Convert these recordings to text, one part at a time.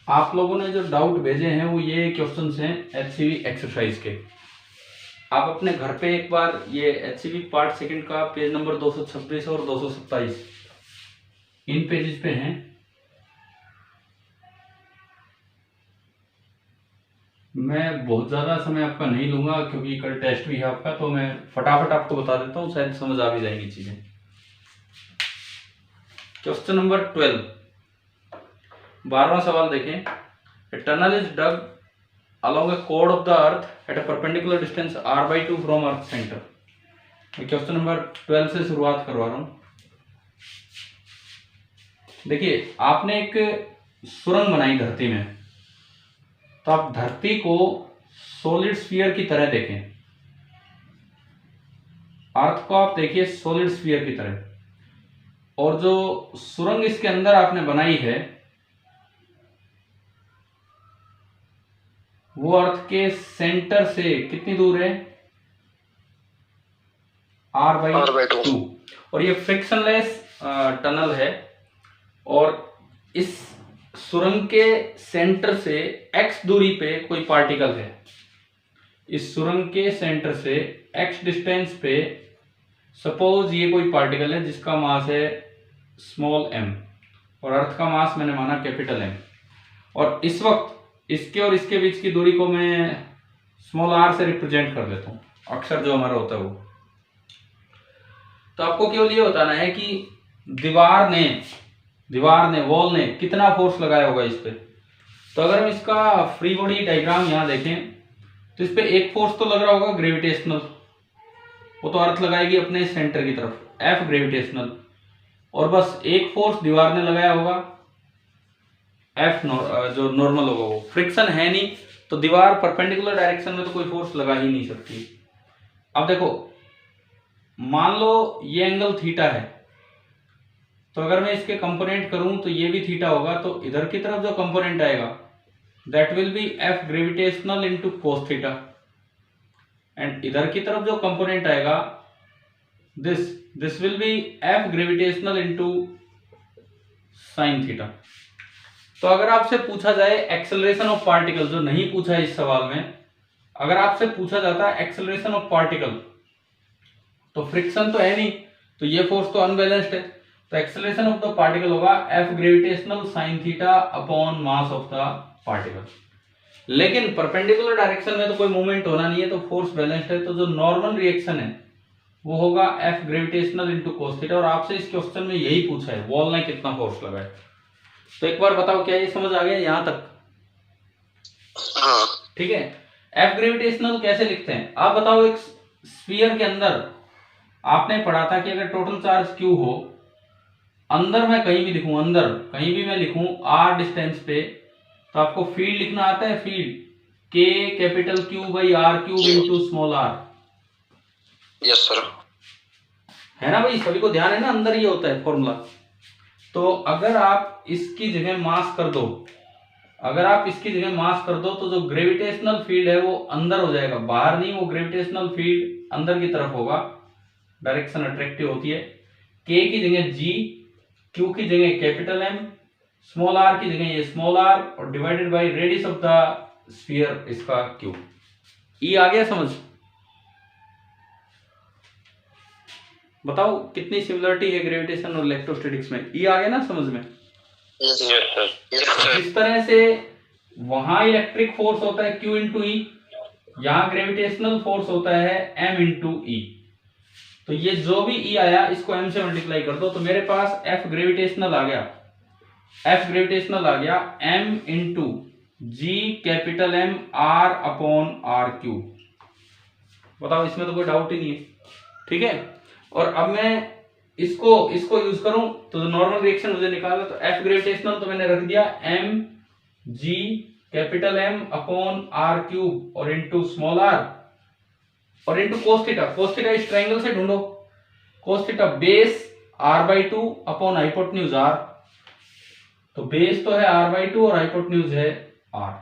आप लोगों ने जो डाउट भेजे हैं वो ये क्वेश्चंस हैं एचसीवी एक्सरसाइज के। आप अपने घर पे एक बार ये एचसीवी पार्ट सेकंड का पेज नंबर 226 और 227 इन पेजेस पे हैं। मैं बहुत ज़्यादा समय आपका नहीं लूंगा क्योंकि कल टेस्ट भी है आपका, तो मैं फटाफट आपको बता देता हूँ, शायद समझ आ भी जाएंगी चीज़ें। क्वेश्चन नंबर 12, 12वां सवाल देखें। A tunnel is dug along a chord of the earth at a perpendicular distance r/2 from earth center। Question number 12 से शुरुआत करवा रहा हूं। देखिए, आपने एक सुरंग बनाई धरती में, तो आप धरती को सॉलिड स्फीयर की तरह देखें। अर्थ को आप देखिए सॉलिड स्फीयर की तरह, और जो सुरंग इसके अंदर आपने बनाई है वो अर्थ के सेंटर से कितनी दूर है? r/2। और ये फ्रिक्शनलेस टनल है, और इस सुरंग के सेंटर से x दूरी पे कोई पार्टिकल है। इस सुरंग के सेंटर से x डिस्टेंस पे सपोज ये कोई पार्टिकल है जिसका मास है स्मॉल m, और अर्थ का मास मैंने माना कैपिटल M, और इस वक्त इसके और इसके बीच की दूरी को मैं स्मॉल r से रिप्रेजेंट कर देता हूँ, अक्सर जो हमारा होता है वो। तो आपको केवल ये बताना है कि दीवार ने वॉल ने कितना फोर्स लगाया होगा इस पे। तो अगर हम इसका फ्री बॉडी डायग्राम यहाँ देखें तो इस पे एक फोर्स तो लग रहा होगा ग्रेविटेशनल, वो तो अर्थ लगाएगी अपने सेंटर की तरफ, F ग्रेविटेशनल, और बस एक फोर्स दीवार ने लगाया होगा F जो नॉर्मल होगा, वो फ्रिक्शन है नहीं, तो दीवार परपेंडिकुलर डायरेक्शन में तो कोई फोर्स लगा ही नहीं सकती। अब देखो, मान लो ये एंगल थीटा है, तो अगर मैं इसके कंपोनेंट करूं तो ये भी थीटा होगा, तो इधर की तरफ जो कंपोनेंट आएगा that will B F gravitational into cos theta, and इधर की तरफ जो कंपोनेंट आएगा this will be F gravitational into sine theta. तो अगर आपसे पूछा जाए एक्सेलरेशन ऑफ पार्टिकल, जो नहीं पूछा है इस सवाल में, अगर आपसे पूछा जाता है एक्सेलरेशन ऑफ पार्टिकल, तो फ्रिक्शन तो है नहीं, तो ये फोर्स तो अनबैलेंस्ड है, तो एक्सेलरेशन ऑफ द पार्टिकल होगा F gravitational sine theta upon mass of the particle. लेकिन परपेंडिकुलर डायरेक्शन में तो कोई मूवमेंट होना नहीं है, तो फोर्स बैलेंस्ड है, तो जो नॉर्मल रिएक्शन है वो होगा F gravitational into cos theta. और आपसे इस क्वेश्चन में यही पूछा है, वॉल ने कितना फोर्स लगाया। तो एक बार बताओ, क्या ये समझ आ गया यहां तक? हाँ। ठीक है। F ग्रेविटेशनल कैसे लिखते हैं आप बताओ? एक स्फीयर के अंदर आपने पढ़ा था कि अगर टोटल चार्ज Q हो, अंदर मैं कहीं भी लिखूं, अंदर कहीं भी मैं लिखूं r डिस्टेंस पे, तो आपको फील्ड लिखना आता है, field K capital Q by R cube into small r। Yes sir. है ना भाई, सभी को ध्यान है ना, अंदर ये होता है फॉर्मूला। तो अगर आप इसकी जगह मास कर दो, तो जो ग्रेविटेशनल फील्ड है वो अंदर हो जाएगा, बाहर नहीं, वो ग्रेविटेशनल फील्ड अंदर की तरफ होगा, डायरेक्शन अट्रैक्टिव होती है। K की जगह G, Q की जगह कैपिटल M, स्मॉल r की जगह ये स्मॉल r, और divided by radius of the sphere इसका Q। E आ गया समझ? बताओ कितनी सिमिलरिटी है ग्रेविटेशन और इलेक्ट्रोस्टैटिक्स में? E आ गया ना समझ में? Yes sir. जिस तरह से वहां इलेक्ट्रिक फोर्स होता है Q इंटू ई, यहाँ ग्रेविटेशनल फोर्स होता है M इंटू ई। तो ये जो भी E आया इसको M से मल्टीप्लाई कर दो, तो मेरे पास F ग्रेविटेशनल आ गया M into G capital M R upon R cube. बताओ, इसमें तो कोई डाउट ही नहीं है, ठीक है। और अब मैं इसको यूज करूं तो नॉर्मल रिएक्शन मुझे निकालना, तो F ग्रेविटेशनल तो मैंने रख दिया M G capital M upon R cube और इंटू स्मॉल r और इंटू कोस थीटा इस ट्रायंगल से ढूंढो। Cos theta base r/2 upon hypotenuse r, तो बेस तो है r/2 और हाइपोटेन्यूज है r।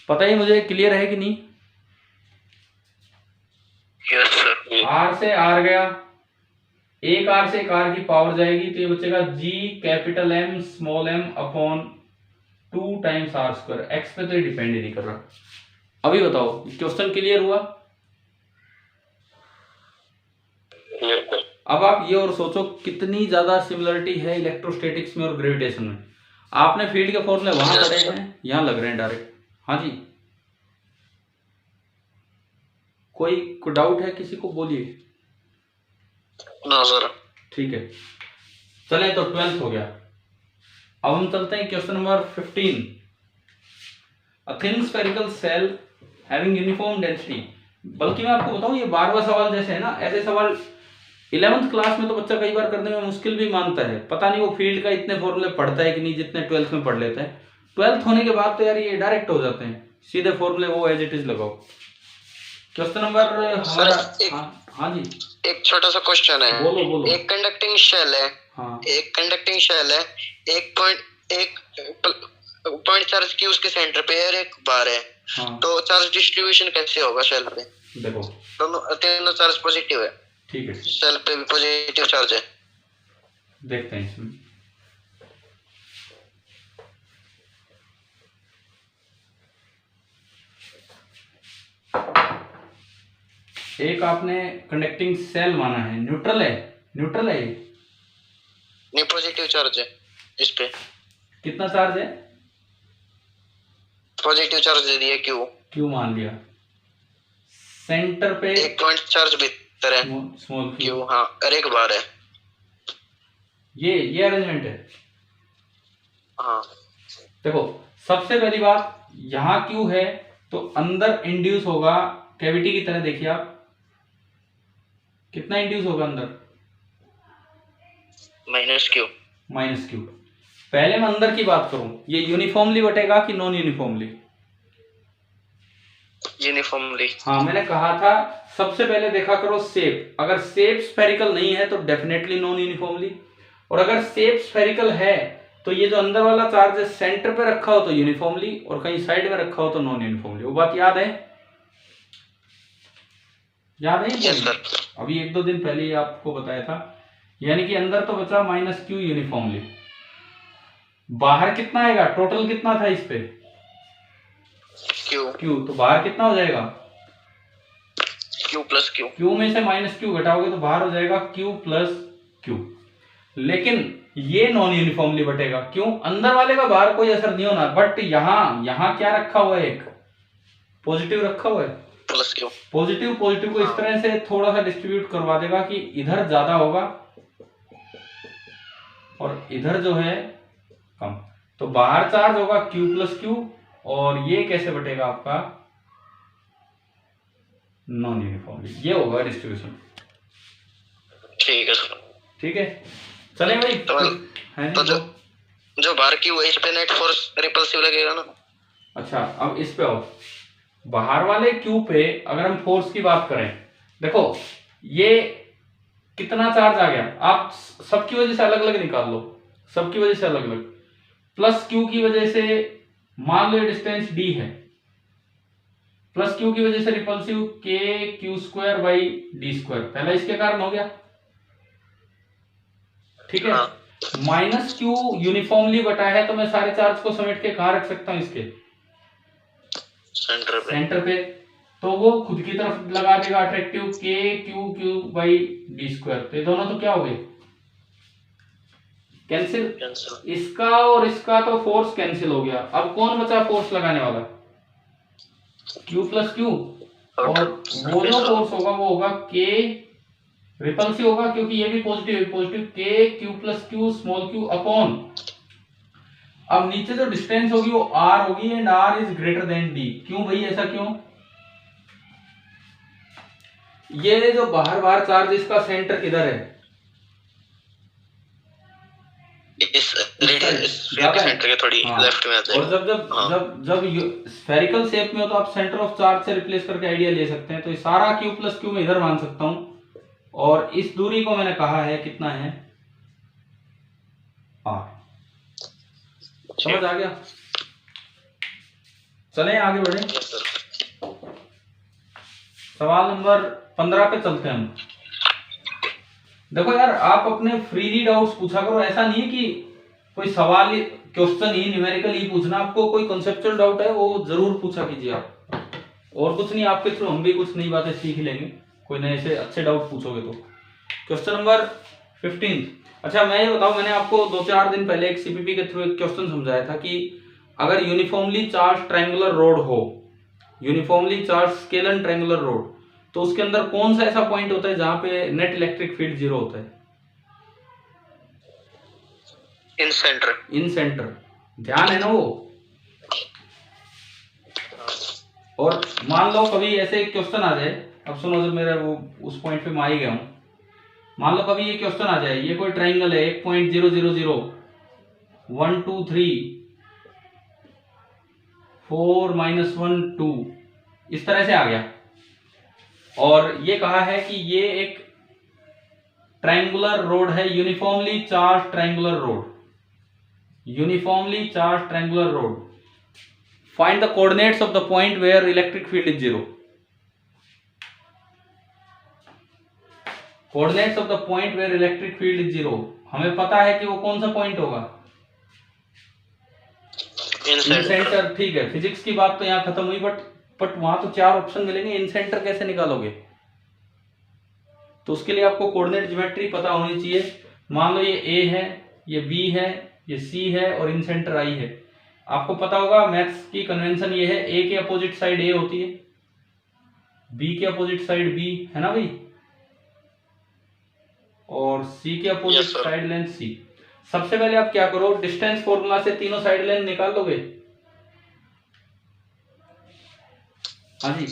पता ही मुझे, क्लियर है कि नहीं? Yes sir. r से r गया, एक r से एक r की पावर जाएगी, तो ये बचेगा G capital M small m upon 2 times R square, X पे तो ये डिपेंड ही नहीं कर रहा। अभी बताओ क्वेश्चन क्लियर हुआ? अब आप ये और सोचो कितनी ज्यादा सिमिलरिटी है इलेक्ट्रोस्टैटिक्स में और ग्रेविटेशन में। आपने फील्ड के फॉर्मूले वहां पढ़े हैं, यहाँ लग रहे हैं डायरेक्ट। हाँ जी, कोई डाउट है किसी को? बोलिए। ना सर। ठीक है, चले तो 12th हो गया। अब हम चलते हैं question number 15। A thin spherical shell having uniform density. बल्कि मैं आपको बताऊं ये 12वां सवाल जैसे है ना, ऐसे सवाल 11th क्लास में तो बच्चा कई बार करने में मुश्किल भी मानता है। पता नहीं वो फील्ड का इतने फॉर्मूले पढ़ता है कि नहीं जितने 12th में पढ़ लेता है। 12th होने के बाद तो यार ये डायरेक्ट हो जाते हैं, सीधे फॉर्मूले वो एज इट इज लगाओ। क्वेश्चन नंबर हमारा, हाँ जी, एक छोटा सा क्वेश्चन है। बोलो बोलो। एक कंडक्टिंग शेल है, हाँ, एक कंडक्टिंग शेल है, एक पॉइंट चार्ज की उसके सेंटर पे और एक बार है। हाँ, तो चार्ज डिस्ट्रीब्यूशन कैसे होगा शेल पे? देखो दोनों तीनों चार्ज पॉजिटिव है, ठीक है, शेल पे भी पॉजिटिव चार्ज है। देखते हैं इसमें। एक आपने कंडक्टिंग सेल माना है, न्यूट्रल है, न्यूट्रल है ये, नहीं पॉजिटिव चार्ज है इस पे। कितना चार्ज है? पॉजिटिव चार्ज दे दिया, क्यू मान लिया। सेंटर पे एक पॉइंट चार्ज भीतर है, स्मॉल क्यू, हाँ, और एक बार है। ये अरेंजमेंट है। हाँ, देखो सबसे पहली बात, यहाँ क्यू है तो अंदर इंड्यूस होगा कैविटी की तरह। देखिए आप कितना इंड्यूस होगा अंदर? Minus Q. पहले मैं अंदर की बात करूं, ये यूनिफॉर्मली बटेगा कि नॉन यूनिफॉर्मली? यूनिफॉर्मली। हाँ, मैंने कहा था सबसे पहले देखा करो शेप। अगर शेप स्फेरिकल नहीं है तो डेफिनेटली नॉन यूनिफॉर्मली, और अगर शेप स्फेरिकल है तो ये जो अंदर वाला चार्ज है सेंटर पे रखा हो तो यूनिफॉर्मली, और कहीं साइड में रखा हो तो नॉन यूनिफॉर्मली। वो बात याद है? याद है? Yes sir. अभी 1-2 दिन पहले ही आपको बताया था। यानी कि अंदर तो बचा माइनस क्यू यूनिफॉर्मली, बाहर कितना आएगा? टोटल कितना था इस पे? क्यू, तो बाहर कितना हो जाएगा? Q plus Q. क्यू में से माइनस क्यू घटाओगे तो बाहर हो जाएगा क्यू प्लस क्यू। लेकिन ये नॉन यूनिफॉर्मली बटेगा। क्यों? अंदर वाले का बाहर कोई असर नहीं होना, बट यहाँ क्या रखा हुआ है? एक पॉजिटिव रखा हुआ है, प्लस क्यू। पॉजिटिव को इस तरह से थोड़ा सा डिस्ट्रीब्यूट करवा देगा कि इधर ज्यादा होगा और इधर जो है कम। तो बाहर चार्ज होगा क्यू प्लस क्यू, और ये कैसे बटेगा आपका? Non uniformly. ये होगा डिस्ट्रीब्यूशन। ठीक है सर। ठीक है, चले भाई। तो जो बाहर की वो इस पे नेट फोर्स रिपल्सिव लगेगा ना? अच्छा, अब इस पे आओ। बाहर वाले क्यू पे अगर हम फोर्स की बात करें, देखो ये कितना चार्ज आ गया? आप सबकी वजह से अलग अलग निकाल लो, सबकी वजह से अलग अलग। प्लस क्यू की वजह से मान लो डिस्टेंस डी है, प्लस क्यू की वजह से रिपल्सिव के Q square by D square, पहला इसके कारण हो गया। ठीक है, माइनस क्यू यूनिफॉर्मली बटा है तो मैं सारे चार्ज को समेट के कहां रख सकता हूं? इसके सेंटर पे। तो वो खुद की तरफ लगा देगा अट्रैक्टिव के क्यू बाई डी स्क्वायर। तो ये दोनों तो क्या हो गए? कैंसिल। इसका और इसका तो फोर्स कैंसिल हो गया। अब कौन बचा फोर्स लगाने वाला? क्यू प्लस क्यू, और वो जो फोर्स होगा वो होगा के रिपल्सिव होगा, क्योंकि ये भी पॉजिटिव के Q plus Q small Q upon, अब नीचे जो डिस्टेंस होगी वो आर होगी, and R is greater than D. क्यों भाई, ऐसा क्यों? ये जो बाहर चार्ज इसका सेंटर किधर है? सेंटर के थोड़ी लेफ्ट में आ जाएगा। और जब स्फेरिकल शेप में हो तो आप सेंटर ऑफ चार्ज से रिप्लेस करके आइडिया ले सकते हैं। तो ये सारा क्यू प्लस क्यू में इधर मान सकता हूं, और इस दूरी को मैंने कहा है कितना है? आर। समझ आ गया? चलें आगे बढ़े। सवाल नंबर 15 पे चलते हैं हम। देखो यार, आप अपने फ्रीली डाउट्स पूछा करो। ऐसा नहीं है कि कोई सवाल क्वेश्चन ही न्यूमेरिकल ही पूछना, आपको कोई कॉन्सेप्चुअल डाउट है वो जरूर पूछा कीजिए आप, और कुछ नहीं, आपके थ्रू हम भी कुछ नई बातें सीख लेंगे, कोई नए से अच्छे डाउट पूछोगे तो। Question number 15। अच्छा मैं ये बताऊं, मैंने आपको 2-4 दिन पहले एक सीपीपी के थ्रू एक क्वेश्चन समझाया था कि अगर यूनिफॉर्मली चार्ज ट्रायंगुलर रोड हो, uniformly charge scalar triangular road, तो उसके अंदर कौन सा ऐसा पॉइंट होता है जहां पे नेट इलेक्ट्रिक फील्ड 0 होता है? इन सेंटर। इन सेंटर, ध्यान है ना वो। और मान लो कभी ऐसे क्वेश्चन आ जाए, अब सुनो जब मेरा वो उस पॉइंट पे मैं आ ही गया हूं, मान लो कभी ये क्वेश्चन आ जाए, ये कोई ट्रायंगल है 1.000 1 2 3 4 -1 2 इस तरह से आ गया, और ये कहा है कि ये एक ट्रायंगुलर रोड है, uniformly charge triangular rod, uniformly charge triangular rod, find the coordinates of the point where electric field is 0। Coordinates of the point where electric field is 0, हमें पता है कि वो कौन सा पॉइंट होगा? इन सेंटर। ठीक है, फिजिक्स की बात तो यहाँ खत्म हुई, बट वहां तो 4 ऑप्शन मिलेंगे, इन सेंटर कैसे निकालोगे? तो उसके लिए आपको कोऑर्डिनेट ज्योमेट्री पता होनी चाहिए। मान लो ये ए है, ये बी है, ये सी है और इन सेंटर आई है। आपको पता होगा मैथ्स की कन्वेंशन ये है, ए के अपोजिट साइड ए होती है, बी के अपोजिट साइड बी, है ना भाई, और सी के अपोजिट साइड लेंथ सी। सबसे पहले आप क्या करो, डिस्टेंस फॉर्मूला से तीनों साइड लेंथ निकाल लोगे। हाँ जी,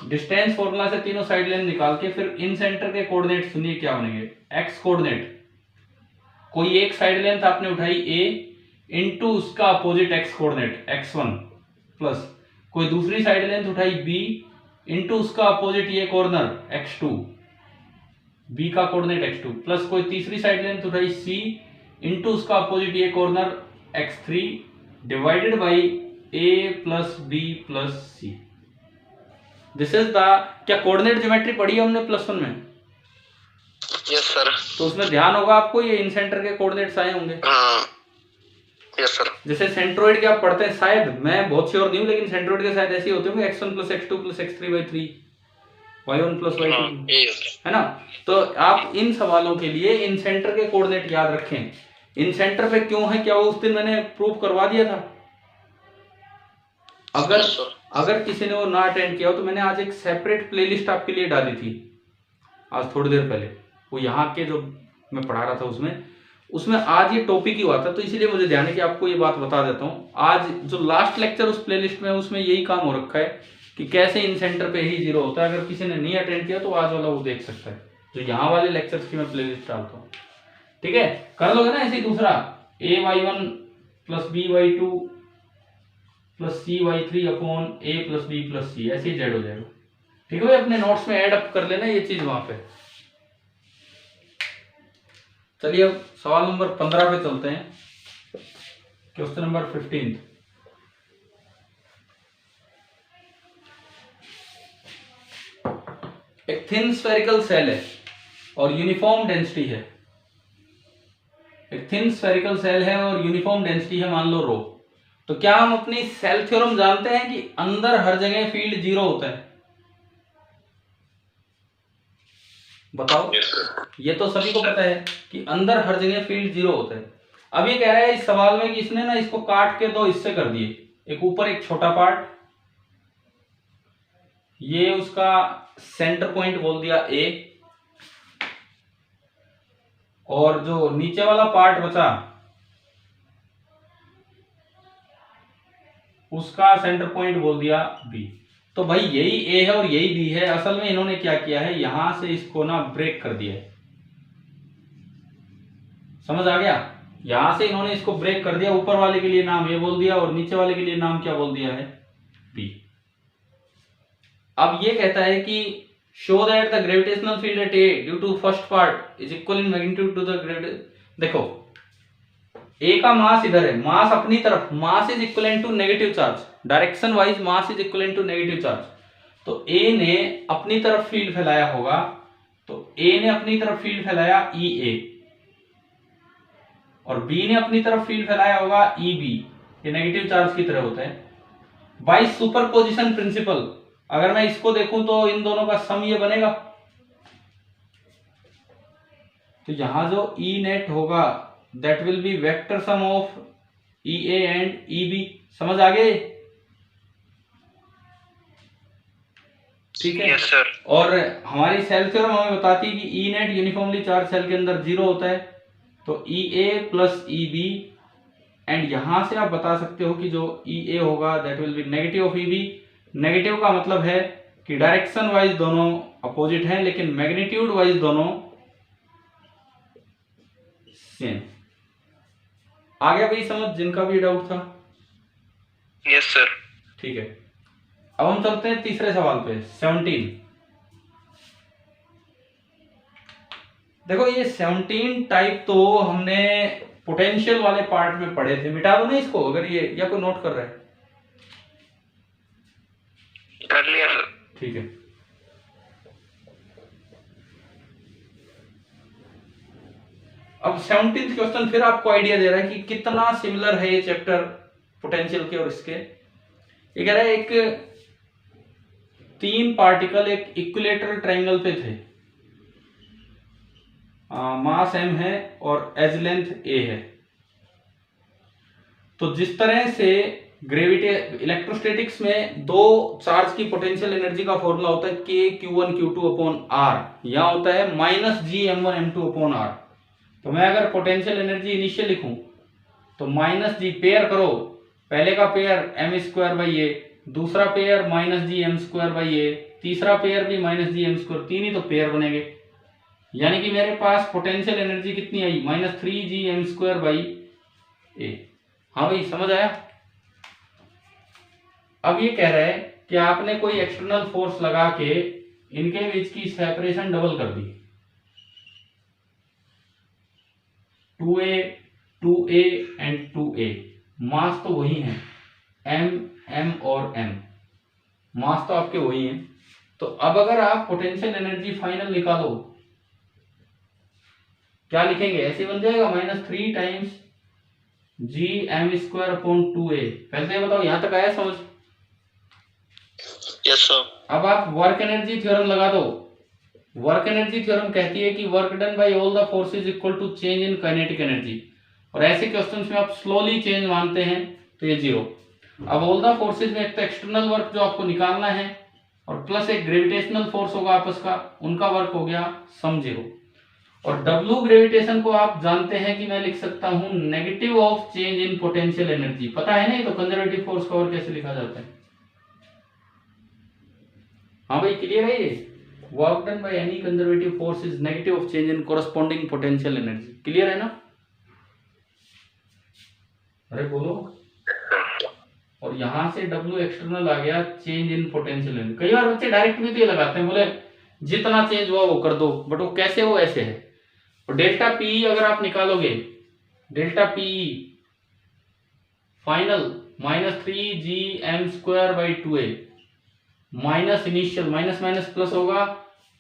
डिस्टेंस फॉर्मूला से तीनों साइड लेंथ निकाल के फिर इन सेंटर के कोऑर्डिनेट सुनिए क्या बनेंगे। एक्स कोऑर्डिनेट, कोई एक साइड लेंथ आपने उठाई ए इनटू उसका opposite x coordinate x1, plus कोई दूसरी साइड लेंथ उठाई बी इनटू उसका अपोजिट ये कॉर्नर x2, बी का कोऑर्डिनेट x2, प्लस कोई तीसरी साइड लेंथ उठाई सी इनटू उसका अपोजिट ये corner x3 divided by a plus b plus c। This is the, क्या कोऑर्डिनेट ज्योमेट्री पढ़ी है हमने +1 में? Yes sir. तो उसमें ध्यान होगा आपको, ये इन सेंटर के कोऑर्डिनेट्स आए होंगे। हाँ यस सर। जैसे सेंट्रोइड के आप पढ़ते हैं, शायद मैं बहुत श्योर नहीं हूं, लेकिन सेंट्रोइड के शायद ऐसे होते होंगे x1 + x2 + x3/3 y1 + y2, है ना। तो आप इन सवालों के लिए इन सेंटर के कोऑर्डिनेट याद रखें। इन सेंटर पे क्यों है, क्या वो उस दिन मैंने प्रूफ करवा दिया था? अगर किसी ने वो ना अटेंड किया हो तो मैंने आज एक सेपरेट प्लेलिस्ट आपके लिए डाली थी, आज थोड़ी देर पहले, वो यहाँ के जो मैं पढ़ा रहा था उसमें आज ये टॉपिक ही हुआ था, तो इसीलिए मुझे ध्यान है कि आपको ये बात बता देता हूँ। आज जो लास्ट लेक्चर उस प्लेलिस्ट में, उसमें यही काम हो रखा है कि कैसे इन सेंटर पे ही 0 होता है। अगर किसी ने नहीं अटेंड किया तो आज वाला वो देख सकता है, जो यहाँ वाले लेक्चर्स की मैं प्लेलिस्ट डालता हूँ। ठीक है, कर लोगे ना ऐसे ही। दूसरा ay1 + by2 + cy3 upon a + b + c, ऐसे ही z हो जाएगा। ठीक है, अपने नोट्स में ऐड अप कर लेना ये चीज वहां पे। चलिए अब सवाल नंबर 15 पे चलते हैं, क्वेश्चन नंबर 15। एक थिन स्फेरिकल सेल है और यूनिफॉर्म डेंसिटी है, एक थिन स्फेरिकल सेल है और यूनिफॉर्म डेंसिटी है मान लो रो। तो क्या हम अपनी सेल थ्योरम जानते हैं कि अंदर हर जगह फील्ड 0 होता है? बताओ। ये तो सभी को पता है कि अंदर हर जगह फील्ड 0 होता है। अब ये कह रहा है इस सवाल में कि इसने ना इसको काट के 2 हिस्से कर दिए, एक ऊपर एक छोटा पार्ट, ये उसका सेंटर पॉइंट बोल दिया ए, और जो नीचे वाला पार्ट बचा उसका सेंटर पॉइंट बोल दिया बी। तो भाई यही ए है और यही बी है। असल में इन्होंने क्या किया है, यहां से इसको ना ब्रेक कर दिया है, समझ आ गया? यहां से इन्होंने इसको ब्रेक कर दिया, ऊपर वाले के लिए नाम ए बोल दिया और नीचे वाले के लिए नाम क्या बोल दिया है, बी। अब ये कहता है कि show that the gravitational field at A due to first part is equal in magnitude to the gravitation. देखो ए का मास इधर है, मास अपनी तरफ, mass is equal to negative charge, direction wise mass is equal to negative charge. तो A ने अपनी तरफ फील्ड फैलाया होगा, तो ए ने अपनी तरफ फील्ड फैलाया ई ए, और बी ने अपनी तरफ फील्ड फैलाया होगा ई बी, ये नेगेटिव चार्ज की तरह होता है। बाय सुपरपोजिशन प्रिंसिपल अगर मैं इसको देखूं तो इन दोनों का सम ये बनेगा, तो यहां जो ई नेट होगा that will be vector sum of E A and E B. समझ आ गए? ठीक है। Yes sir. और हमारी सेल थ्योरम हमें बताती है कि E net uniformly charge shell के अंदर 0 होता है, तो E A plus E B, and यहां से आप बता सकते हो कि जो ई ए होगा that will be negative of E B. Negative का मतलब है कि डायरेक्शन वाइज दोनों अपोजिट हैं लेकिन मैग्नीट्यूड वाइज दोनों सेम। आ गया भाई समझ, जिनका भी डाउट था? Yes sir. ठीक है, अब हम चलते हैं तीसरे सवाल पे, 17। देखो ये 17 टाइप तो हमने पोटेंशियल वाले पार्ट में पढ़े थे, मिटा दो ना इसको अगर ये, या कोई नोट कर रहा है? कर लिया सर। ठीक है, अब 17th क्वेश्चन फिर आपको आइडिया दे रहा है कि कितना सिमिलर है ये चैप्टर पोटेंशियल के और इसके। ये कह रहा है एक 3 पार्टिकल एक इक्विलेटरल ट्रायंगल पे थे, मास m है और एज लेंथ a है। तो जिस तरह से ग्रेविटी इलेक्ट्रोस्टैटिक्स में दो चार्ज की पोटेंशियल एनर्जी का फॉर्मूला होता है k q1 q2 upon r, यहां होता है minus g m1 m2 upon r। तो मैं अगर पोटेंशियल एनर्जी इनिशियल लिखूं तो माइनस जी, पेयर करो, पहले का pair M square by A, दूसरा pair minus G M square by A, तीसरा पेयर भी माइनस जी एम स्क्वायर, तीन ही तो पेयर बनेंगे। यानी कि मेरे पास पोटेंशियल एनर्जी कितनी आई, minus 3 G M square by A. हाँ भाई समझ आया? अब ये कह रहा है कि आपने कोई एक्सटर्नल फोर्स लगा के इनके बीच की सेपरेशन डबल कर दी, 2a 2a एंड 2a, मास तो वही है m m और m, मास तो आपके वही है। तो अब अगर आप पोटेंशियल एनर्जी फाइनल निकालो, क्या लिखेंगे? ऐसे बन जाएगा -3 times G M square upon 2a। पहले ये बताओ यहां तक आया समझ? Yes sir. अब आप वर्क एनर्जी थ्योरम लगा दो। वर्क एनर्जी थ्योरम कहती है कि work done by all the forces equal to change in kinetic energy, और ऐसे क्वेश्चंस में आप स्लोली चेंज मानते हैं तो ये 0। अब ऑल द फोर्सेस में एक तो एक्सटर्नल वर्क जो आपको निकालना है और प्लस एक ग्रेविटेशनल फोर्स होगा आपस का, उनका वर्क हो गया सम 0। और W ग्रेविटेशन को आप जानते हैं कि मैं लिख सकता हूं negative of change in potential energy, पता है नहीं? तो कंजर्वेटिव फोर्स का और कैसे लिखा जाता है? हाँ भाई क्लियर है ये? Work done by any conservative force is negative of change in corresponding potential energy. Clear है ना? अरे बोलो। और यहां से W एक्सटर्नल आ गया चेंज इन पोटेंशियल एनर्जी। कई बार बच्चे डायरेक्ट भी तो ये लगाते हैं, बोले जितना चेंज हुआ वो कर दो, बट वो कैसे हो, ऐसे है। और डेल्टा पी अगर आप निकालोगे, delta P final -3 G M square by 2a, minus initial minus minus plus होगा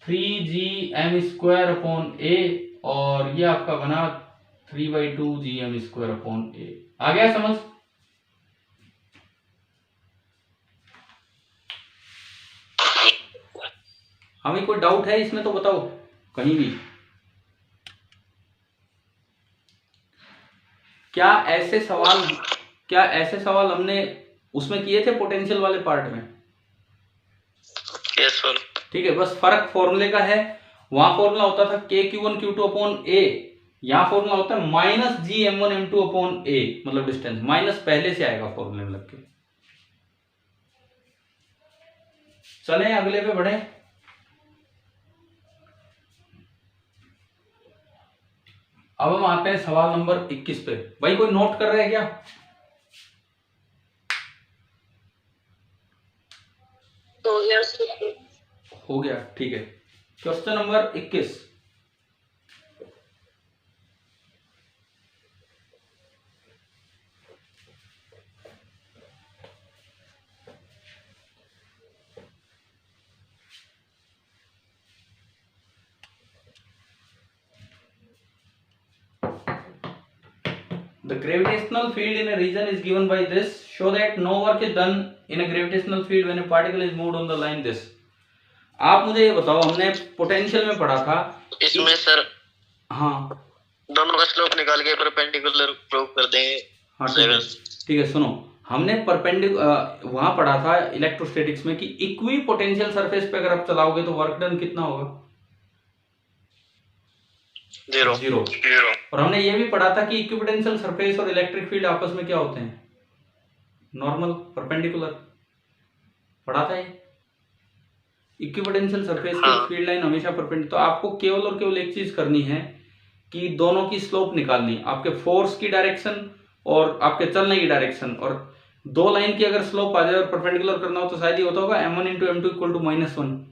3 G M square upon A, और ये आपका बना 3/2 G M square upon A. आ गया समझ? हमें कोई डाउट है इसमें तो बताओ कहीं भी। क्या ऐसे सवाल हमने उसमें किए थे पोटेंशियल वाले पार्ट में? Yes sir. ठीक है, बस फर्क फॉर्मूले का है। वहां फॉर्मूला होता था k q1 q2 upon a, यहां फॉर्मूला होता है minus G m1 m2 upon a, मतलब डिस्टेंस माइनस पहले से आएगा फॉर्मूले में लग के। चलें अगले पे बढ़े। अब हम आते हैं सवाल नंबर 21 पे। भाई कोई नोट कर रहे हैं क्या? तो यस हो गया, ठीक है। Question number 21, The gravitational field in a region is given by this. Show that no work is done in a gravitational field when a particle is moved on the line this. आप मुझे ये बताओ, हमने potential में पढ़ा था इसमें sir हाँ दोनों का स्लोप निकाल के परपेंडिकुलर प्रूव कर देंगे। हाँ ठीक है सुनो, हमने वहां पढ़ा था इलेक्ट्रोस्टैटिक्स में कि इक्वी पोटेंशियल सरफेस पे अगर आप चलाओगे तो वर्क डन कितना होगा? जीरो। और हमने ये भी पढ़ा था कि इक्विपोटेंशियल सरफेस और इलेक्ट्रिक फील्ड आपस में क्या होते हैं? Normal perpendicular. पढ़ा था ये इक्विपोटेंशियल सरफेस की फील्ड लाइन हमेशा परपेंडिकुलर। तो आपको केवल और केवल एक चीज करनी है कि दोनों की स्लोप निकालनी, आपके फोर्स की डायरेक्शन और आपके चलने की डायरेक्शन, और दो लाइन की अगर स्लोप आ जाए और परपेंडिकुलर करना हो तो शायद ये होता होगा m1 into m2 equal to -1।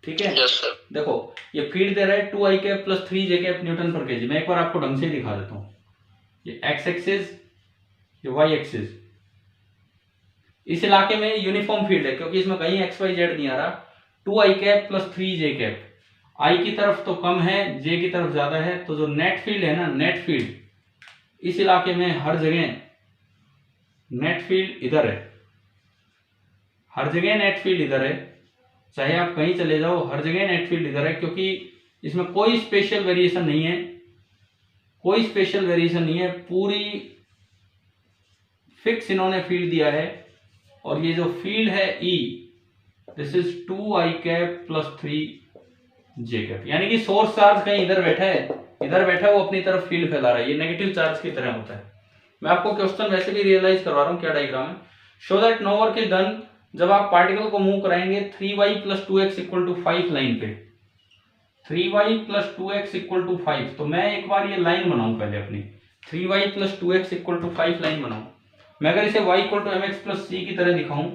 ठीक है yes, देखो ये फील्ड दे रहा है 2i cap plus 3j cap Newton पर केजी। मैं एक बार आपको ढंग से दिखा देता हूँ। ये x एक्सिस, ये y एक्सिस, इस इलाके में यूनिफॉर्म फील्ड है क्योंकि इसमें कहीं x y z नहीं आ रहा। 2i cap plus 3j cap, i की तरफ तो कम है, j की तरफ ज्यादा है, तो जो नेट फील्ड है ना, नेट फील्ड इस इलाके में हर जगह नेट फील्ड इधर है, हर जगह नेट फील्ड इधर है, चाहे आप कहीं चले जाओ हर जगह नेट फील्ड इधर है, क्योंकि इसमें कोई स्पेशल वेरिएशन नहीं है, कोई स्पेशल वेरिएशन नहीं है, पूरी फिक्स इन्होंने फील्ड दिया है। और ये जो फील्ड है E, this is 2i cap plus 3j cap, यानी कि सोर्स चार्ज कहीं इधर बैठा है, इधर बैठा है, वो अपनी तरफ फील्ड फैला रहा है। ये नेगेटिव चार्ज की तरह होता है। मैं आपको क्वेश्चन वैसे भी रियलाइज करवा रहा हूँ क्या डायग्राम है। Show that no work is done, जब आप पार्टिकल को मूव कराएंगे 3y plus 2x equal to 5 line पे, 3y plus 2x equal to 5। तो मैं एक बार ये लाइन बनाऊं पहले अपनी, 3y plus 2x equal to 5 line बनाऊं। मैं अगर इसे y equal to mx plus c की तरह दिखाऊं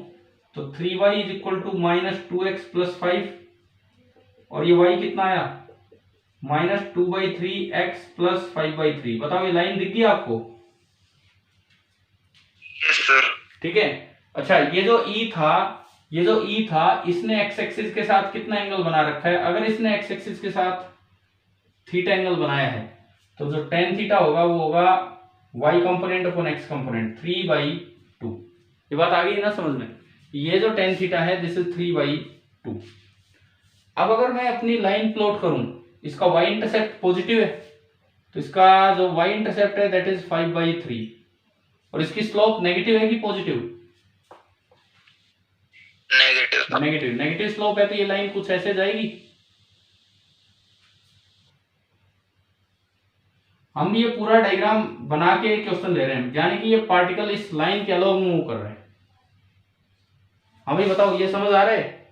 तो 3y is equal to minus 2x plus 5, और ये y कितना आया माइनस 2/3x प्लस 5/3। बताओ ये लाइन दिख गई आपको? Yes sir. ठीक है। अच्छा ये जो E था, इसने x एक्सिस के साथ कितना एंगल बना रखा है? अगर इसने x एक्सिस के साथ थीटा एंगल बनाया है तो जो tan थीटा होगा वो होगा y component upon x component 3/2। ये बात आ गई ना समझ में? ये जो tan थीटा है दिस इज 3/2। अब अगर मैं अपनी लाइन प्लॉट करूं, इसका y इंटरसेप्ट पॉजिटिव है तो इसका जो y इंटरसेप्ट है दैट इज 5/3, और इसकी स्लोप नेगेटिव है कि पॉजिटिव? नेगेटिव स्लोप है, तो ये लाइन कुछ ऐसे जाएगी। हम ये पूरा डायग्राम बना के क्वेश्चन ले रहे हैं, यानी कि ये पार्टिकल इस लाइन के अलोंग मूव कर रहे हैं। हमें बताओ ये समझ आ रहा है?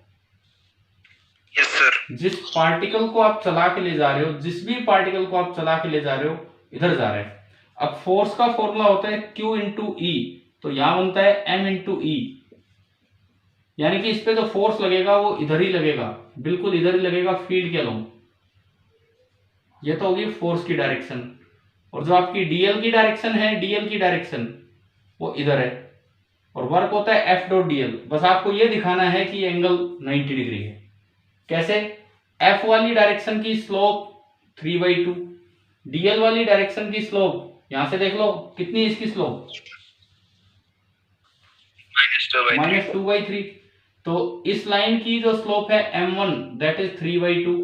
Yes sir. जिस पार्टिकल को आप चला के ले जा रहे हो, जिस भी पार्टिकल को आप चला के ले जा रहे हो, इधर जा रहे हैं। अब फोर्स का फॉर्मूला होता है Q इंटू ई, तो यहां बनता है M इंटू ई, यानी कि इस पे जो फोर्स लगेगा वो इधर ही लगेगा, बिल्कुल इधर ही लगेगा फील्ड के अलोंग। ये तो होगी फोर्स की डायरेक्शन, और जो आपकी dl की डायरेक्शन है, dl की डायरेक्शन वो इधर है, और वर्क होता है F डॉट dl। बस आपको ये दिखाना है कि ये एंगल 90 डिग्री है। कैसे? F वाली डायरेक्शन की स्लोप 3/2, dl वाली डायरेक्शन की स्लोप यहां से देख लो कितनी है इसकी स्लोप, -2/3। तो इस लाइन की जो स्लोप है m1 दैट इज 3/2,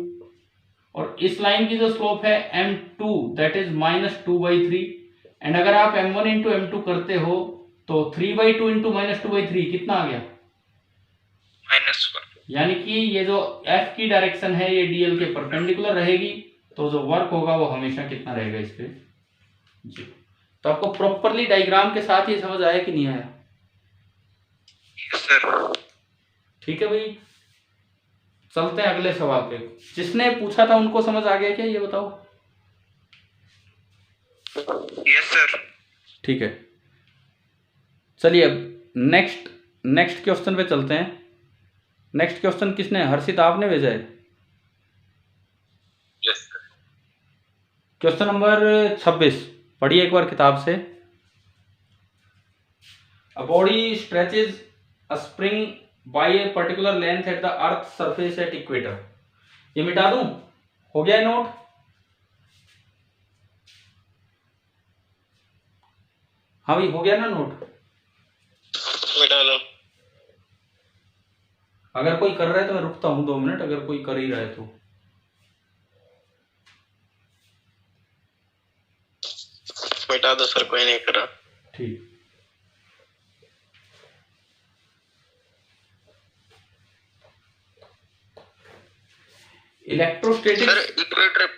और इस लाइन की जो स्लोप है m2 दैट इज -2/3। एंड अगर आप m1 इंटू m2 करते हो तो 3/2 इंटू -2/3 कितना आ गया? -1। यानी कि ये जो f की डायरेक्शन है ये dl के परपेंडिकुलर रहेगी, तो जो वर्क होगा वो हमेशा कितना रहेगा इस पे? जी। तो आपको प्रॉपरली डायग्राम के साथ ही समझ आया कि नहीं आया? Yes sir. ठीक है भाई, चलते हैं अगले सवाल पे। जिसने पूछा था उनको समझ आ गया क्या, ये बताओ? Yes sir. ठीक है, चलिए अब नेक्स्ट क्वेश्चन पे चलते हैं। नेक्स्ट क्वेश्चन किसने? हर्षित आपने भेजा है? Yes sir. क्वेश्चन नंबर 26 पढ़िए एक बार किताब से। A body stretches a spring by a particular length at the earth surface at equator. ये मिटा दूं? हो गया नोट? हाँ भाई, हो गया ना नोट? मिटा लो। अगर कोई कर रहा है तो मैं रुकता हूँ 2 मिनट, अगर कोई कर ही रहा है तो। मिटा दो सर, कोई नहीं करा। ठीक। इलेक्ट्रोस्टैटिक सर इक्वेटर,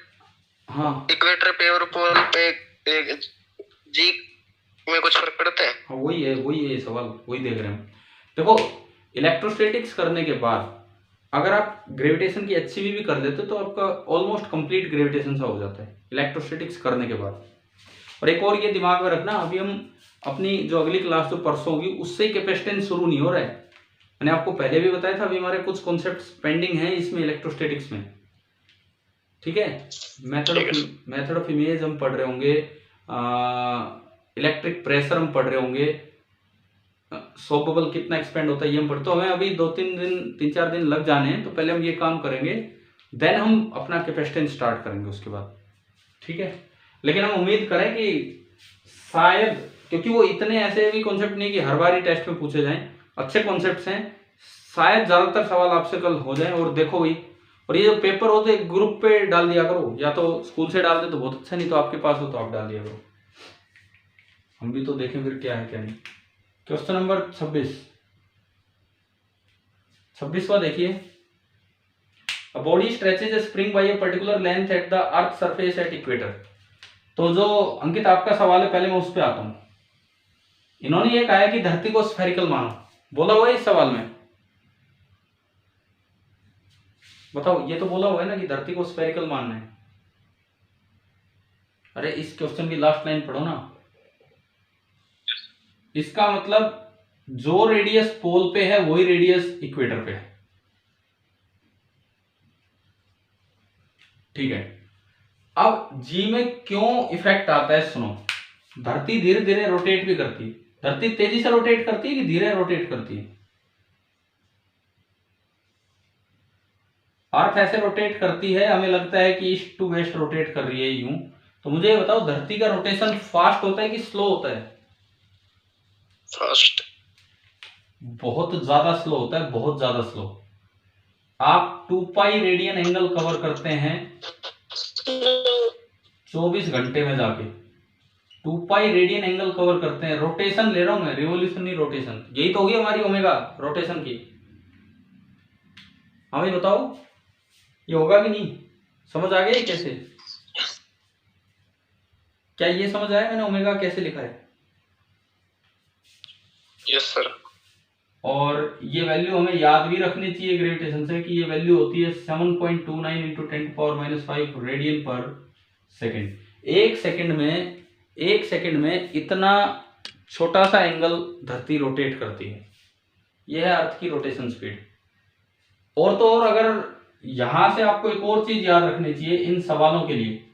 हाँ इक्वेटर पे और पोल पे जी में कुछ फर्क पड़ता है? हाँ, वही है सवाल, वही देख रहे हैं हम। देखो, इलेक्ट्रोस्टैटिक्स करने के बाद अगर आप ग्रेविटेशन की एचसीवी भी कर देते हो तो आपका ऑलमोस्ट कंप्लीट ग्रेविटेशन सा हो जाता है इलेक्ट्रोस्टैटिक्स करने के बाद। और एक और ये दिमाग में रखना, अभी हम अपनी जो अगली क्लास जो परसों होगी उससे कैपेसिटेंस शुरू नहीं हो रहा है। मैंने आपको पहले भी बताया था, अभी हमारे कुछ कॉन्सेप्ट्स पेंडिंग हैं इसमें इलेक्ट्रोस्टैटिक्स में। ठीक है, मेथड ऑफ इमेज हम पढ़ रहे होंगे, इलेक्ट्रिक प्रेशर हम पढ़ रहे होंगे, सोप बबल कितना एक्सपेंड होता है ये हम पढ़ते। तो हमें अभी 3-4 दिन लग जाने हैं, तो पहले हम ये काम करेंगे, देन हम अपना कैपेसिटेंस स्टार्ट करेंगे उसके बाद। ठीक है, लेकिन हम उम्मीद करें कि शायद, क्योंकि वो इतने ऐसे भी कॉन्सेप्ट नहीं कि हर बार ही टेस्ट में पूछे जाएं, अच्छे कॉन्सेप्ट्स हैं, शायद ज्यादातर सवाल आपसे कल हो जाए। और देखो भाई, और ये जो पेपर होते ग्रुप पे डाल दिया करो, या तो स्कूल से डाल दे तो बहुत अच्छा, नहीं तो आपके पास हो तो आप डाल दिया करो, हम भी तो देखें फिर क्या है क्या नहीं। क्वेश्चन नंबर 26वां देखिए, a body stretches a spring by a particular length at the earth surface at equator. तो जो अंकित आपका सवाल है, पहले मैं उस पर आता हूं। इन्होंने ये कहा है कि धरती को स्फेरिकल मानो, बोला हुआ है इस सवाल में? बताओ, ये तो बोला हुआ है ना कि धरती को स्फेरिकल मानना है। अरे इस क्वेश्चन की लास्ट लाइन पढ़ो ना। इसका मतलब जो रेडियस पोल पे है वही रेडियस इक्वेटर पे है। ठीक है, अब जी में क्यों इफेक्ट आता है सुनो। धरती धीरे धीरे रोटेट भी करती है, धरती तेजी से रोटेट करती है कि धीरे रोटेट करती है? अर्थ ऐसे रोटेट करती है, हमें लगता है कि ईस्ट टू वेस्ट रोटेट कर रही है यूं। तो मुझे ये बताओ, धरती का रोटेशन फास्ट होता है कि स्लो होता है? फास्ट। बहुत ज्यादा स्लो होता है, बहुत ज्यादा स्लो। आप 2 पाई रेडियन एंगल कवर करते हैं 24 घंटे में जाके, 2 पाई रेडियन एंगल कवर करते हैं। रोटेशन ले रहा हूं मैं, रिवोल्यूशनरी रोटेशन, यही तो होगी हमारी ओमेगा रोटेशन की। हमें बताओ ये होगा कि नहीं? समझ आ गया कैसे? क्या ये समझ आया मैंने ओमेगा कैसे लिखा है? Yes sir. और ये वैल्यू हमें याद भी रखनी चाहिए ग्रेविटेशन से, कि ये वैल्यू होती है 7.29 इंटू 10⁻⁵ रेडियन पर सेकेंड। एक सेकेंड में इतना छोटा सा एंगल धरती रोटेट करती है। यह है अर्थ की रोटेशन स्पीड। और तो और, अगर यहां से आपको एक और चीज याद रखनी चाहिए इन सवालों के लिए,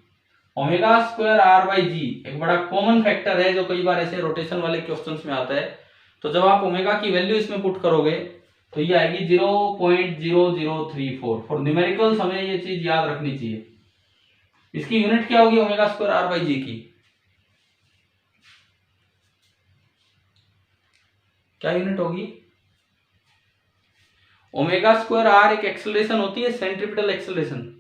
ω²r/g एक बड़ा कॉमन फैक्टर है जो कई बार ऐसे रोटेशन वाले क्वेश्चंस में आता है। तो जब आप ओमेगा की वैल्यू इसमें पुट करोगे तो ये आएगी 0.0034। फॉर न्यूमेरिकल्स हमें ये चीज याद रखनी चाहिए। इसकी यूनिट क्या होगी ω²r/g की? क्या यूनिट होगी? ω²r एक एक्सेलरेशन होती है, सेंट्रीपिटल एक्सेलरेशन,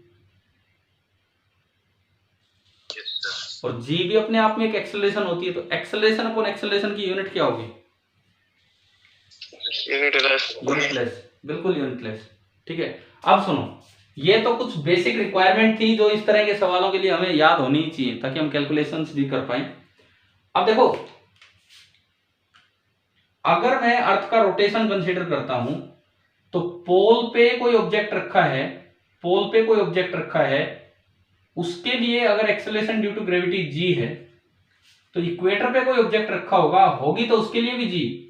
और जी भी अपने आप में एक एक्सेलरेशन होती है। तो एक्सेलरेशन अपॉन एक्सेलरेशन की यूनिट क्या होगी? यूनिटलेस, बिल्कुल यूनिटलेस। ठीक है, अब सुनो, ये तो कुछ बेसिक रिक्वायरमेंट थी जो इस तरह के सवालों के लिए हमें याद होनी ही चाहिए ताकि हम कैलकुलेशंस भी कर पाए। अब देखो, अगर मैं अर्थ का रोटेशन कंसीडर करता हूं तो पोल पे कोई ऑब्जेक्ट रखा है, उसके लिए अगर acceleration due to gravity G है, तो इक्वेटर पे कोई ऑब्जेक्ट रखा होगी तो उसके लिए भी जी,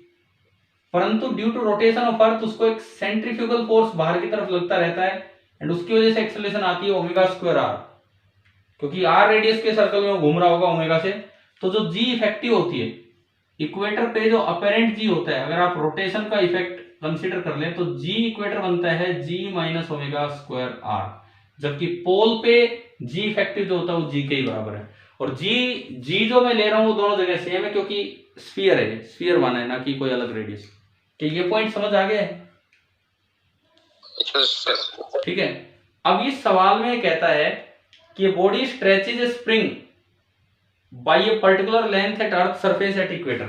परंतु due to rotation of earth उसको एक सेंट्रीफ्यूगल फोर्स बाहर की तरफ लगता रहता है, एंड उसकी वजह से एक्सेलरेशन आती है ω²r, क्योंकि r रेडियस के सर्कल में वो घूम रहा होगा ओमेगा से। तो जो जी इफेक्टिव होती है इक्वेटर पे, जो अपेरेंट जी होता है, अगर आप रोटेशन का इफेक्ट कंसीडर कर लें तो जी इक्वेटर बनता है g - ω²r, जबकि पोल पे जी इफेक्टिव जो होता है वो जी के ही बराबर है। और जी जो मैं ले रहा हूं वो दोनों जगह सेम है, क्योंकि स्फीयर है, स्फीयर माना है, ना कि कोई अलग रेडियस। कि ये पॉइंट समझ आ गया है? ठीक है। अब इस सवाल में ये कहता है कि body stretches a spring by a particular length at earth surface at equator.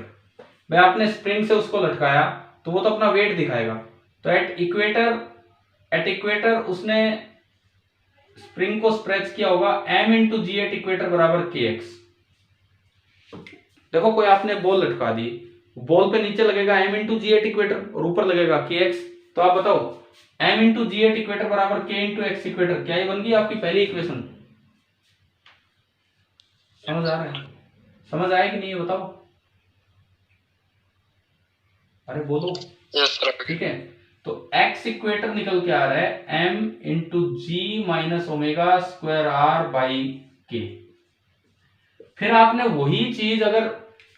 भाई आपने स्प्रिंग से उसको लटकाया तो वो तो अपना वेट दिखाएगा, तो एट इक्वेटर उसने स्प्रिंग को स्ट्रेच किया होगा m into G at equator बराबर kx। देखो कोई आपने बॉल लटका दी, बॉल पे नीचे लगेगा m into G at equator और ऊपर लगेगा kx। तो आप बताओ m into G at equator बराबर k इंटू एक्स इक्वेटर, क्या ये बन गई आपकी पहली इक्वेशन? समझ आ रहा है? समझ आया कि नहीं, बताओ, अरे बोलो। ठीक है, तो x इक्वेटर निकल के आ रहा है m into G minus omega square R by K. फिर आपने वही चीज अगर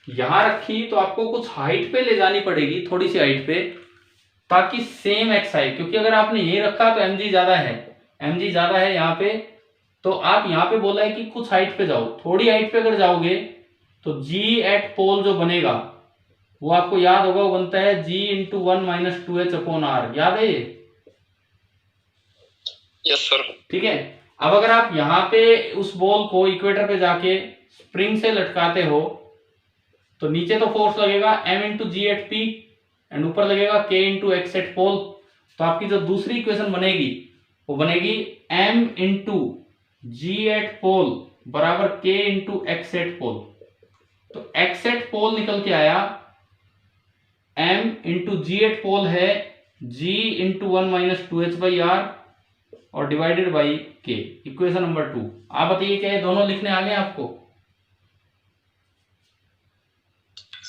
यहां रखी तो आपको कुछ हाइट पे ले जानी पड़ेगी, थोड़ी सी हाइट पे, ताकि सेम x आए। क्योंकि अगर आपने ये रखा तो mg ज्यादा है यहाँ पे, तो आप यहाँ पे बोला है कि कुछ हाइट पे जाओ, थोड़ी हाइट पे अगर जाओगे तो g एट पोल जो बनेगा वो आपको याद होगा, वो बनता है g into 1 minus 2h upon R. याद है ये? Yes sir. ठीक है। अब अगर आप यहाँ पे उस बॉल को इक्वेटर पे जाके स्प्रिंग से लटकाते हो तो नीचे तो फोर्स लगेगा m into G at P and ऊपर लगेगा k into X at pole. तो आपकी जो दूसरी इक्वेशन बनेगी वो बनेगी m into G at pole बराबर k into X at pole. तो एक्स एट पोल निकल के आया m into G at pole है g into 1 minus 2h by R और divided by k। Equation number 2। आप बताइए क्या ये दोनों लिखने आ गए आपको?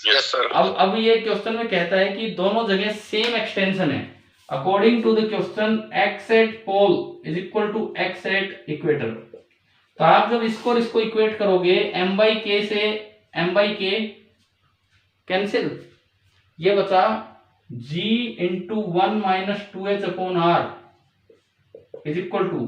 Yes sir. अब ये क्वेश्चन में कहता है कि दोनों जगह सेम एक्सटेंशन है। According to the question x at pole is equal to x at equator. तो आप जब इसको इक्वेट करोगे m बाई के से m बाई के कैंसिल, ये बचा g into 1 minus 2h upon R is equal to,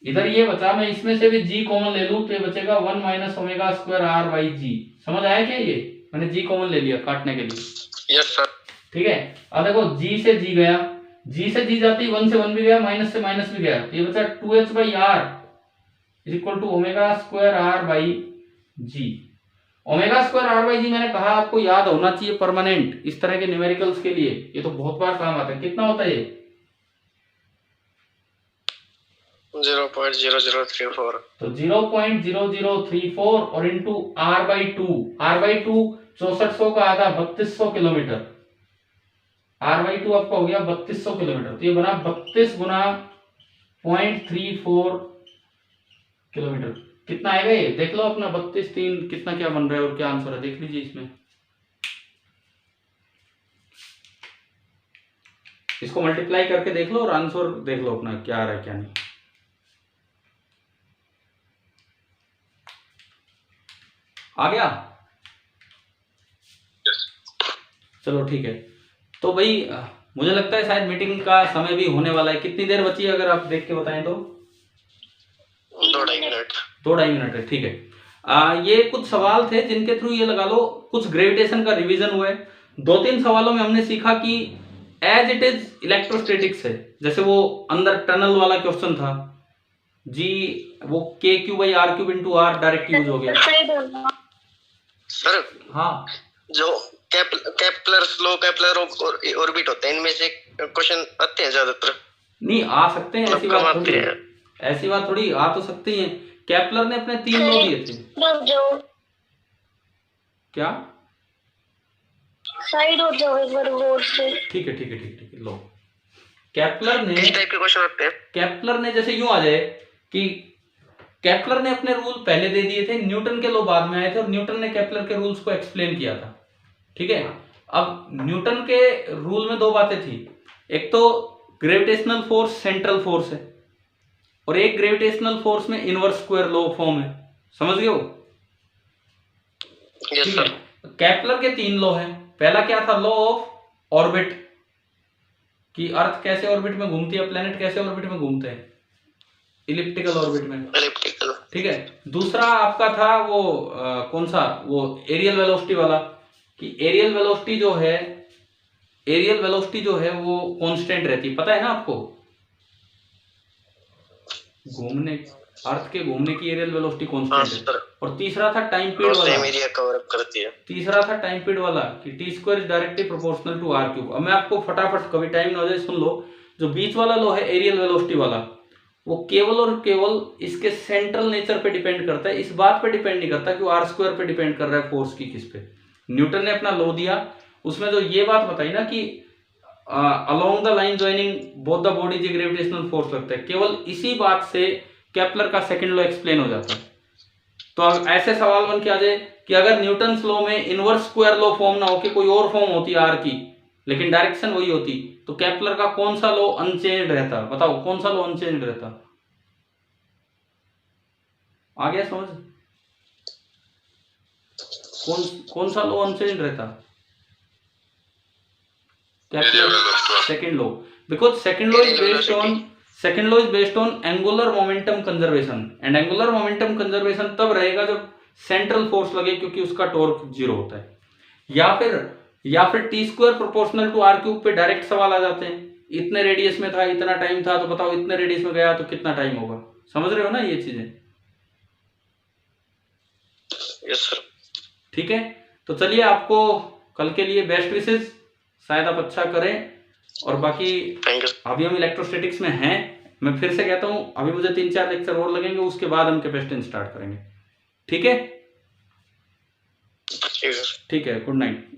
इधर ये बचा, मैं इसमें से भी g कॉमन ले लूं तो ये बचेगा 1 minus omega square R by G. समझ आया क्या? ये मैंने g कॉमन ले लिया काटने के लिए। Yes sir. ठीक है। अब देखो g से g गया, g से g जाती 1 से 1 भी गया, माइनस से माइनस भी गया, तो ये बचा 2h by R is equal to omega square R by G. Omega square R by G मैंने कहा आपको याद होना चाहिए परमानेंट इस तरह के न्यूमेरिकल्स के लिए, ये तो बहुत बार काम आता है। कितना होता है ये? 0.0034। तो 0.0034 और into R by two, R by two 6400 का आधा 3200 किलोमीटर, आर बाई टू आपका हो गया 3200 किलोमीटर। तो ये बना 32 गुना 0.34 किलोमीटर। कितना आएगा ये देख लो अपना, 32 3 कितना क्या बन रहा है और क्या आंसर है देख लीजिए इसमें। इसको मल्टीप्लाई करके देख लो और आंसर देख लो अपना क्या आ रहा है क्या नहीं। आ गया? चलो ठीक है। तो भाई मुझे लगता है शायद मीटिंग का समय भी होने वाला है। कितनी देर बची है अगर आप देख के बताएं तो? 2-2.5 मिनट। 2-2.5 मिनट है। ठीक है। ये कुछ सवाल थे जिनके थ्रू ये लगा लो कुछ ग्रेविटेशन का रिवीजन हुआ है। 2-3 सवालों में हमने सीखा कि एज इट इज इलेक्ट्रोस्टैटिक्स है, जैसे वो अंदर टनल वाला क्वेश्चन था जी, वो K Q by R cube into R direct use हो गया सर। हाँ, जो केपलर लो केपलर ऑर्बिट होते हैं, इनमें से क्वेश्चन आते हैं ज्यादातर। नहीं आ सकते हैं, ऐसी बात थोड़ी है, ऐसी बात थोड़ी, आ तो सकते ही हैं। केपलर ने अपने 3 लॉ दिए थे। क्या साइड हो जाओ एक बार बोर्ड से। ठीक है ठीक है ठीक है। लो केपलर ने, किस टाइप के क्वेश्चन आते हैं? केपलर ने जैसे यूं आ जाए कि केपलर ने अपने रूल पहले दे दिए थे, न्यूटन के लॉ बाद में आए थे और न्यूटन ने केपलर के रूल्स को एक्सप्लेन किया था। ठीक है। अब न्यूटन के रूल में 2 बातें थी, एक तो ग्रेविटेशनल फोर्स सेंट्रल फोर्स है और एक ग्रेविटेशनल फोर्स में इनवर्स स्क्वायर लॉ फॉर्म है। समझ गए हो? Yes sir. केपलर के 3 लॉ हैं। पहला क्या था? लॉ ऑफ ऑर्बिट, कि अर्थ कैसे ऑर्बिट में घूमती है, प्लेनेट कैसे ऑर्बिट में घूमते हैं, इलिप्टिकल ऑर्बिट में। इलिप्टिकल। ठीक है। दूसरा आपका था वो कौन सा, वो एरियल वेलोसिटी वाला, कि एरियल वेलोसिटी जो है वो कांस्टेंट रहती है, पता है ना आपको? घूमने, अर्थ के घूमने की एरियल वेलोसिटी कांस्टेंट है। और तीसरा था टाइम पीरियड वाला, एरिया कवर अप करती है। तीसरा था टाइम पीरियड वाला कि T square is directly proportional to R cube. अब मैं आपको फटाफट, कभी टाइम ना हो जाए, सुन लो। जो बीच वाला लो है एरियल वेलोसिटी वाला, वो केवल और केवल इसके सेंट्रल नेचर पे डिपेंड करता है, इस बात पे डिपेंड नहीं करता कि वो आर स्क्वायर पे डिपेंड कर रहा है फोर्स की किस पे। न्यूटन ने अपना लॉ दिया, उसमें जो ये बात बताई ना कि along the line joining both the bodies gravitational force लगता है, केवल इसी बात से केपलर का सेकंड लॉ एक्सप्लेन हो जाता है। तो अब ऐसे सवाल बन के आ जाए कि अगर न्यूटन लॉ में इनवर्स स्क्वायर लॉ फॉर्म ना हो के कोई और फॉर्म होती आर की, लेकिन डायरेक्शन वही होती, तो केपलर का कौन सा लॉ अनचेंज्ड रहता? बताओ कौन सा लॉ अनचेंज्ड रहता? आ गया समझ? कौन सा लॉ अनचेंज्ड रहता? Second law, because second law is based on angular momentum conservation, and angular momentum conservation तब रहेगा जब सेंट्रल फोर्स लगे, क्योंकि उसका टॉर्क जीरो होता है। या फिर T square proportional to R cube पे डायरेक्ट सवाल आ जाते हैं, इतने रेडियस में था, इतना टाइम था, तो बताओ इतने रेडियस में गया तो कितना टाइम होगा? समझ रहे हो ना ये चीजें? Yes sir. ठीक है, तो चलिए, आपको कल के लिए बेस्ट विशेस, शायद आप अच्छा करें। और बाकी अभी हम इलेक्ट्रोस्टैटिक्स में हैं, मैं फिर से कहता हूं, अभी मुझे 3-4 लेक्चर और लगेंगे, उसके बाद हम कैपेसिटेंस स्टार्ट करेंगे। ठीक है, ठीक है, गुड नाइट।